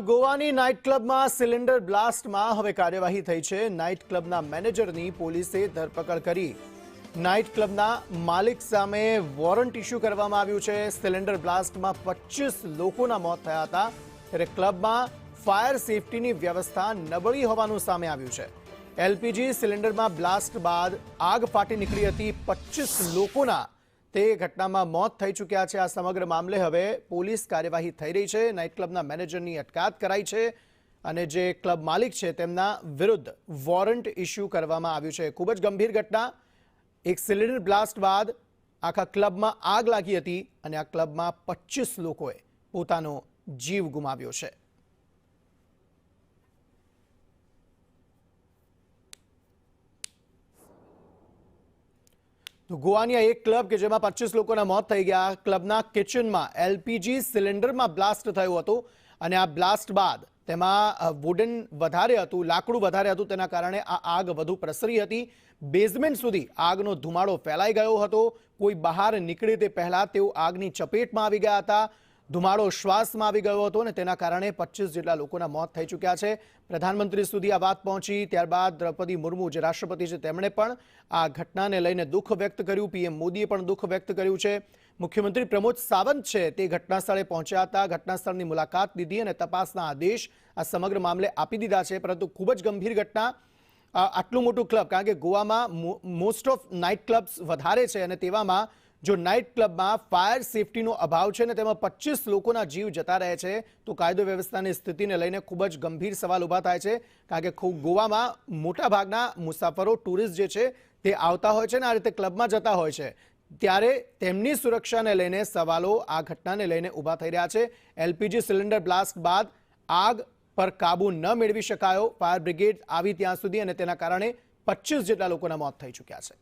ગોવાની નાઇટ ક્લબમાં સિલિન્ડર બ્લાસ્ટમાં હવે કાર્યવાહી થઈ છે। નાઇટ ક્લબના મેનેજરની પોલીસે ધરપકડ કરી। નાઇટ ક્લબના માલિક સામે વોરંટ ઇસ્યુ કરવામાં આવ્યું છે। સિલિન્ડર બ્લાસ્ટમાં 25 લોકોના મોત થયા હતા, ત્યારે ક્લબમાં ફાયર સેફટીની વ્યવસ્થા નબળી હોવાનું સામે આવ્યું છે। એલપીજી સિલિન્ડરમાં બ્લાસ્ટ બાદ આગ ફાટી નીકળી હતી। 25 લોકોના તે ઘટનામાં મોત થઈ ચૂક્યા છે। આ સમગ્ર મામલે હવે પોલીસ કાર્યવાહી થઈ રહી છે। નાઇટ ક્લબના મેનેજરની અટકાયત કરાઈ છે અને જે ક્લબ માલિક છે તેમના વિરુદ્ધ વોરંટ ઇસ્યુ કરવામાં આવ્યું છે। ખૂબ જ ગંભીર ઘટના। એક સિલિન્ડર બ્લાસ્ટ બાદ આખા ક્લબમાં આગ લાગી હતી અને આ ક્લબમાં 25 લોકોએ પોતાનો જીવ ગુમાવ્યો છે। તો ગોવાની એક ક્લબ કે જેમાં 25 લોકોના મોત થઈ ગયા। ક્લબના કિચનમાં એલપીજી સિલિન્ડરમાં બ્લાસ્ટ થયું હતું અને આ બ્લાસ્ટ બાદ તેમાં વુડન વધારે હતું, લાકડું વધારે હતું, તેના કારણે આ આગ વધુ પ્રસરી હતી। બેઝમેન્ટ સુધી આગનો ધુમાડો ફેલાઈ ગયો હતો। કોઈ બહાર નીકળે તે પહેલા તેઓ આગની ચપેટમાં આવી ગયા હતા। ધુમાડો શ્વાસમાં આવી ગયો હતો અને તેના કારણે 25 જેટલા લોકોના મોત થઈ ચૂક્યા છે। પ્રધાનમંત્રી સુધી આ વાત પહોંચી, ત્યારબાદ દ્રૌપદી મુર્મુ જે રાષ્ટ્રપતિ છે તેમણે પણ આ ઘટનાને લઈને દુઃખ વ્યક્ત કર્યું। પીએમ મોદીએ પણ દુઃખ વ્યક્ત કર્યું છે। મુખ્યમંત્રી પ્રમોદ સાવંત છે તે ઘટના સ્થળે પહોંચ્યા હતા, ઘટના સ્થળની મુલાકાત લીધી અને તપાસના આદેશ આ સમગ્ર મામલે આપી દીધા છે। પરંતુ ખૂબ જ ગંભીર ઘટના। આટલું મોટું ક્લબ, કારણ કે ગોવામાં મોસ્ટ ઓફ નાઇટ ક્લબ્સ વધારે છે અને તેવામાં જો નાઇટ ક્લબમાં ફાયર સેફટીનો અભાવ છે ને તેમાં 25 લોકોના જીવ જતા રહે છે તો કાયદો વ્યવસ્થાની સ્થિતિને લઈને ખૂબ જ ગંભીર સવાલ ઊભા થાય છે। કારણ કે ગોવામાં મોટાભાગના મુસાફરો, ટુરિસ્ટ જે છે તે આવતા હોય છે ને આ રીતે ક્લબમાં જતા હોય છે, ત્યારે તેમની સુરક્ષાને લઈને સવાલો આ ઘટનાને લઈને ઊભા થઈ રહ્યા છે। એલપીજી સિલિન્ડર બ્લાસ્ટ બાદ આગ પર કાબુ ન મેળવી શકાયો, ફાયર બ્રિગેડ આવી ત્યાં સુધી અને તેના કારણે 25 જેટલા લોકોના મોત થઈ ચૂક્યા છે।